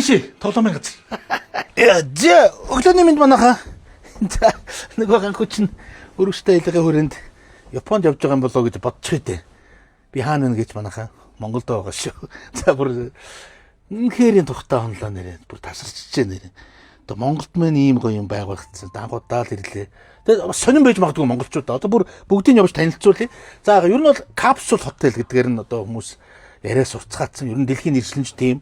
PC тоглоомын газар. Зэ өглөөний мэнд манайха. За нөгөө ганхуу чинь өрөвчтэй хэлгээ хүрээнд Японд явж байгаа юм болоо гэж бодчих үү. Би хаана нэ гэж манайха Монголд байгаа шүү. За бүр үнэхэрийн тухтай хонлоо нэрээ бүр тасарчж нэрээ. Одоо Монголд мэн ийм гоё юм байгуулагдсан. Дангуудаа л ирлээ. Тэгээ бас сонирн байж магадгүй монголчуудаа. Одоо бүр бүгдийг явж танилцуулъя. За ер нь бол капсул хотел гэдгээр нь одоо хүмүүс яриас уцгаацсан. Ер нь дэлхийн нэршлэнж тийм.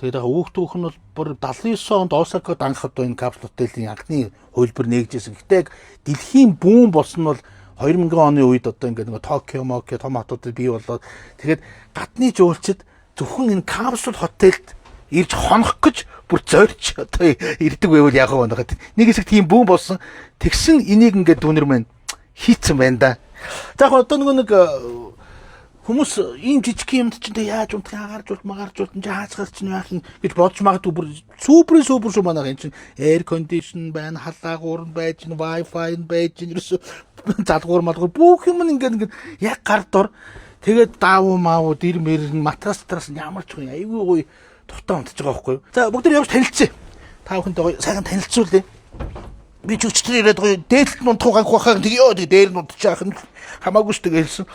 Тэгээд хүүхдүүх нь бол бүр 79 онд Осакад анх одоо энэ капсул хотелийн анхны хувилбар нээгжсэн. Гэтэ дэлхийн бүүн болсон нь бол 2000 оны үед одоо ингээд нэг Токио, Мокио, том хотуудад бий болоод тэгээд гадны жуулчид зөвхөн энэ капсул хотелд ирж хонох гэж бүр зорьч одоо ирдэг байвал яг гоо нэг хэсэг тийм бүүн болсон. Тэгсэн энийг ингээд дүүнер маань хийцэн байна да. За яг одоо нэг хүмүүс ийм жижиг юмд ч яаж унтах агааржуулт магаржуулт энэ хаацгаар чинь яах юм гэж бодож магадгүй бүр супер шүү манайх энэ чинь air condition байна, халаагуур байж, wifi байж, ерөөсө залгуур малгуур бүх юм ингээд яг гар дор тэгээд даавуу маавуу дэр мэр матрас ямар ч гоё айгүй гоё тутаа унтж байгаа байхгүй юу. За бүгд явж танилцъя. Та бүхэнд гоё сайхан танилцуулъя. Би ч өчтөр ирээд гоё дээлт унтах ганх бахаа тэг ёо дээр нь унтчих нь хамаагүй шүү дээ хэлсэн.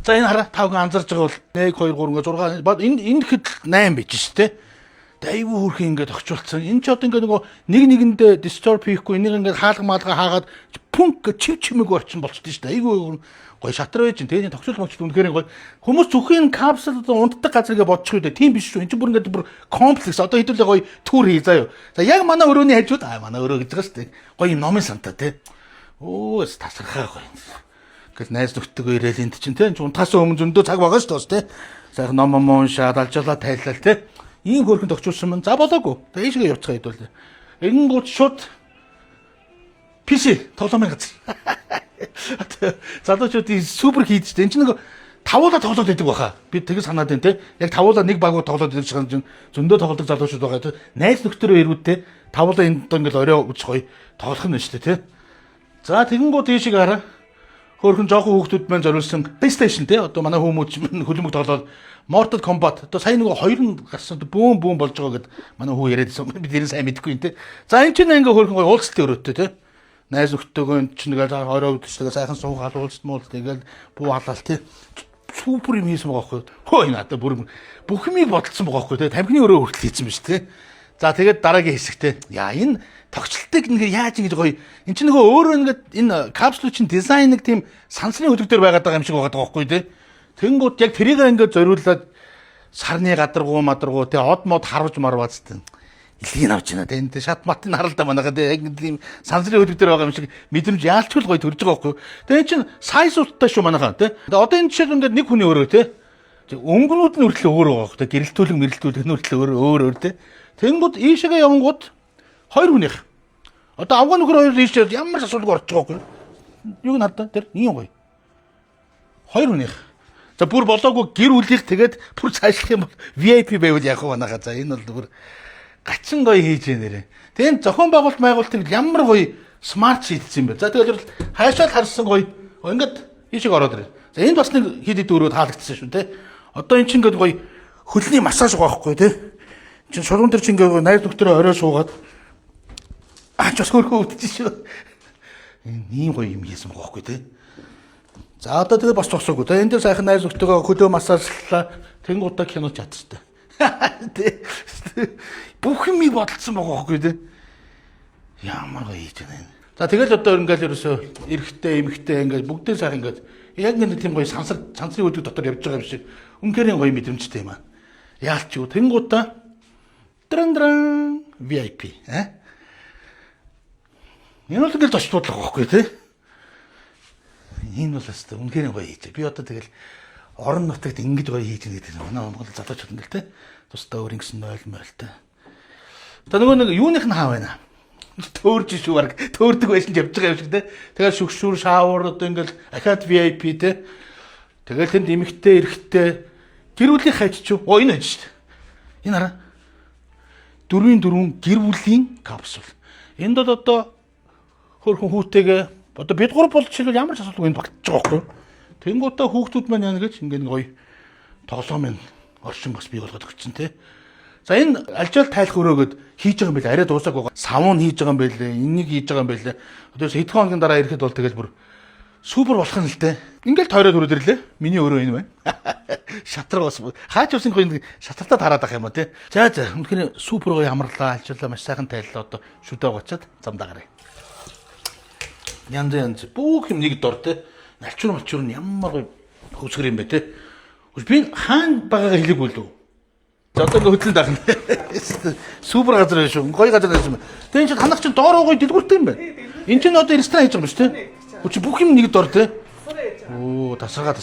За энэ хараа та бүхэн анзарч байгаа бол 1 2 3 6 энэ хэд 8 байж шүү дээ. Айгүй хөрх ингээд огчулсан. Энэ ч одоо ингээд нөгөө нэгэндээ disturb хийхгүй энийг ингээд хаалга маалга хаагаад пүнк чив чимэг орчин болчихдээ шүү дээ. Айгүй гоё шатар байж чинь тэгээд тогтцол могч үнэхээр гоё. Хүмүүс зөвхөн капсул одоо унтдаг газар гэж бодчих үү дээ. Тийм биш шүү. Энд чинь бүр ингээд бүр комплекс одоо хэдүүлээ гоё түүр хий заяа. За яг манай өрөөний хажууд манай өрөө гэж байгаа шүү дээ. Гоё юм номын сантаа тий. Өөс тасархаа гоё. Гэтэл найз нөхдөдөө ирээл энд чинь тий унтахаас өмнө зөндөө цаг байгаа шүү дээ тий. Сайхан ном уншаад алжуулаа тайллал тий. Ийм хөрхөнд огчулсан мэн за болоогүй. Тэгээ ийшгээ явцгаа хэдүүл. Энгууд шууд PC тоглоомын газар. Залуучуудын супер хийдэж. Энд чинь нэг тавуулаа тоглоод байдаг баха. Би тэгээ санаад байна те. Яг тавуулаа нэг багуу тоглоод байдаг чинь зөндөө тоглодог залуучууд байгаа те. Найз нөхдөөрөө ирүүдтэй тавуулаа энд ингээл орой үз гоё тоглох нь шүү дээ те. За тэгэнгүүт ийшээ хараа. Хөөрхөн жоохон хүүхдүүд маань зориулсан PlayStation те. Одоо манай хүмүүс хөлбөмбөг тоглоод Mortal Kombat одоо сайн нөгөө хоёр нь гарсан бүүн болж байгаа гэд манай хүү яриадсан. Би тэрийг сайн мэдэхгүй юм те. За энэ чинь ингээ хөөрхөн гоё уулзалт өрөөтэй те. Найз нөхдөөгөө чинь нэг орой үдчихээ сайхан суугаад уулзалт муул тэгэл бүү халаал те. Супер юм хийсэн байгаа байхгүй. Хөө энэ одоо бүр бүх юмыг бодолцсон байгаа байхгүй те. Тамхины өрөө хүртэл хийсэн биз те. За тэгээд дараагийн хэсэгтээ яа энэ тогтчлтыг ингээ яаж ингэж гоё эн чинь нөгөө өөрөө ингээд энэ капсулын чинь дизайн нэг тийм сансрын хөдөлгөөр байгаад байгаа юм шиг байгаа байхгүй те. Тэнгүүд яг тэрийг ингээд зориулаад сарны гадаргуу мадаргуу те од мод харуулж марваац те. Илгийг авч байна те. Энд шат матын харалдаа манайхаа те яг тийм сансрын хөдөлгөөр байгаа юм шиг мэдрэмж яалчгүй гоё төрж байгаа байхгүй. Тэгээ эн чинь сайз уттай шүү манайхаа те. Одоо энэ жишээд ингээд нэг хүний өрөө те. Өнгөнүүд нь хүртэл өөр байгаа байхгүй те. Гэрэлтүүлэг нь хүртэл өөр те. Тэнгүүд ийшээгээ явангууд хоёр хүнийх. Одоо авгаа нөхөр хоёр ийшээ ямар ч асуудалгүй орж байгаа байхгүй. Юуг нь хадаа тэр ийм гоё. Хоёр хүнийх. За бүр болоогүй гэр бүлийг тэгээд бүр цаашлах юм бол VIP байвал яг манайхаа за энэ бол бүр гачин гоё хийж нэрээ. Тэгээд зохион байгуулалтыг ямар гоё смарт шийдсэн юм бэ. За тэгээд хаашаа харсан гоё ингээд ийшээ ороод ирээ. За энд бас нэг хэд хэд өрөө таалагдсан шүү те. Одоо эн чинь ингээд гоё хөлний массаж байгаа байхгүй те. Чин шулуун дээр чинь ингээд найз нөхдөөрөө орой суугаад аач бас хөрхөө үтчих шүү. Ийм гоё юм хийсэн байхгүй те. За одоо тэгээ бас зогсоогүй. Тэгээ энэ дээр сайхан найз нөхдөөгөө хөлөө массажлаа. Тэнгуудаа кино чадчихтай. Бүх юм бодолцсон байгаа байхгүй те. Ямар гоё хийж байна. За тэгэл одоо ингээл ерөөсөө эрэгтэй эмэгтэй ингээл бүгдээ сайхан ингээд яг нэг тийм гоё сансрын өдөг дотор явж байгаа юм шиг үнэхээр гоё мэдрэмжтэй юм аа. Яалч юу тэнгуудаа дран VIP Энэ бол тэгэл зочдлуулах байхгүй тий. Энэ бол өстой үнэхээр гоё хийж. Би одоо тэгэл орон нутагт ингэж гоё хийж байгаа гэдэг нь манай Монгол залуучууд нь л тий. Тусдаа өөр ингэсэн мойлтой. Одоо нөгөө нэг юуных нь хаа байна. Төөрж шүү баг төөрдөг байсан ч явж байгаа юм шиг тий. Тэгэл шүгшүүр шаавар одоо ингээл ахаад VIP тий. Тэгэл тэнд эмэгтэй эрэхтэй гэр бүлийн хайч чуу. Энэ байж шүү. Энэ хараа. 4-4 гэр бүлийн капсул. Энд бол одоо хөрхөн хүүтэйгээ одоо бид гур бол жишээлбэл ямар ч асуудалгүй энд багтаж байгаа байхгүй. Тэнгуудаа хүүхдүүд маань яана гэж ингээд гоё тоглоом оршин бас бий болгоод өгсөн тий. За энэ альжаал тайлах өрөөгöd хийж байгаа юм байлээ. Арай дуусаагүй байгаа. Савн хийж байгаа юм байлээ. Энийг хийж байгаа юм байлээ. Өдөөс хэдхэн хоногийн дараа ирэхэд бол тэгэл бүр супер болох нь л дээ. Ингээл тойроод өрөөд ирлээ. Миний өрөө энэ байна. Шатраг бас хаач усын гоё шатартаа тараад ах юм а тий. За үнэхээр супер гоё амарлаа. Альжаалаа маш сайхан тайллаа. Одоо шүдээ гоцоод замдаа гараа. Янз бүх юм нэг дор тий. Налчур малчур нь ямар гоё хөвсгөр юм бэ тий. Би хаан багаага хэлээгүй л үү. За одоо хөдлөн даах нь. Супер газар байна шүү. Гоё газар байсан юм. Тэгээ энэ чинь танах чинь доороо гоё дэлгүүртэй юм байна. Энд чинь одоо ресторан хийж байгаа юм биш тий. Чи бүх юм нэг дор тий. Оо тасаргаа.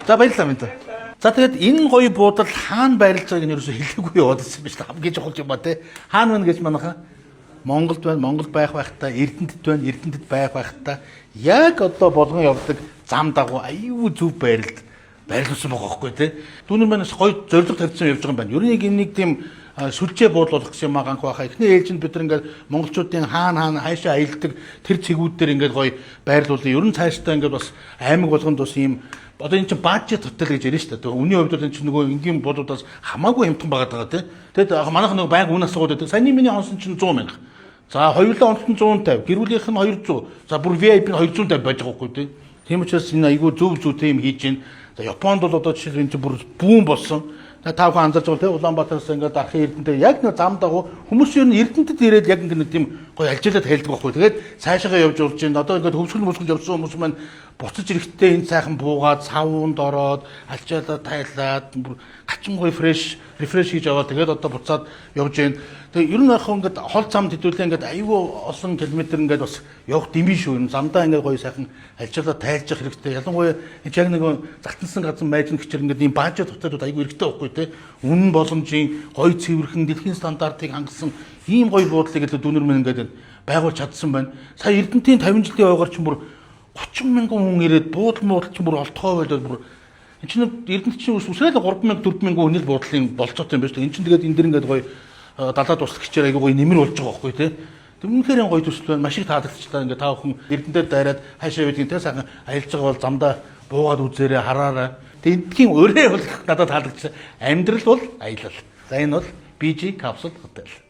За баярлалаа минь. За тэгээд энэ гоё буудал хаана байрлаж байгааг нь ерөөсөө хэлээгүй яваад ирсэн биш хамгийн чухал юм ба тий. Хаана байна гэж манайхаа Монголд байна. Монгол байх байхдаа Эрдэнэтэд байна. Эрдэнэтэд байх байхдаа яг одоо болгон явдаг зам дагуу аюу зөв байрлалд байрлуулсан байгаа байхгүй тий. Түүнэр манаас гоё зориг тавьсан явж байгаа юм байна. Ер нь нэг тийм сүлжээ буудлуулах гэсэн юм аганх байхаа. Эхний ээлжинд бид нар ингээд монголчуудын хаана хайшаа аялдаг тэр цэгүүд дээр ингээд гоё байрлуулъя. Ер нь цаашдаа ингээд бас аймаг болгонд бас ийм одоо энэ чинь бажет хотел гэж ярина шүү дээ. Үний хувьд бол энэ чинь нөгөө энгийн бодуудаас хамаагүй хямдхан байгаа даа тий. Тэгэд манайх нөгөө байнга үн асуугаад байдаг. Саяны миний онсон чинь 100 мянга. За хоёулаа онсон 150, гэрүүлийнх нь 200. За бүр VIP нь 250 байж байгаа хгүй тий. Тийм учраас энэ айгүй зөв тийм хийж гин. За Японд бол одоо жишээ нь бүр бүүн болсон. Та бүхэн анзаарч байгаа тийм Улаанбаатараас ингээд Дархан Эрдэнэтэй яг нэг зам дагуу хүмүүс ер нь Эрдэнэтэд ирээд яг нэг тийм гоё альжаалаад хэлдэг байхгүй. Тэгээд цаашаагаа явж урж ин одоо ингээд хөвсгөл явсан хүмүүс маань буцаж ирэхдээ энэ сайхан буугаад савуунд ороод альжаалаад тайлаад гачин гоё фреш рефреш хийж аваад тэгээд одоо буцаад явж ийн. Тэгээд ер нь яг ингээд хол замд хэдүүлээ ингээд аюу олон километр ингээд бас явах дэмий шүү. Ер нь замдаа ингээд гоё сайхан альжаалаад тайлж явах хэрэгтэй. Ялангуяа яг нэг залтансан газар майжин гिचэр ингээд ийм бажет хотелууд аюу хэрэгтэй байхгүй тий. Үнэн боломжийн гоё цэвэрхэн дэлхийн стандартыг хангасан ийм гоё буудлыг л дүүнэр мэн ингээд байгуулж чадсан байна. Сая Эрдэнэтийн 50 жилийн ойгоор ч бүр 30 мянган хүн ирээд буудал ч бүр олдгоо байлаа бүр энэ чинь Эрдэнэт чинь үсрээл 3 мянга 4 мянган үнэл буудлын болцоотой юм байна шүү дээ. Энэ чинь тэгээд энэ дэр ингээд гоё далаа туслах хичээр аягүй гоё нэмэр болж байгаа байхгүй тий. Үнэхээр гоё төсөл байна. Маш их таалагдчихлаа ингээд та бүхэн Эрдэнэтэд дайраад хайшаа байдгийн тий сайхан аялж байгаа бол замдаа буугаад үзээрэй хараарай. Эндхийн өрөө бол надад таалагдчихлаа. Амьдрал бол аялал. За энэ бол BG Capsule Hotel.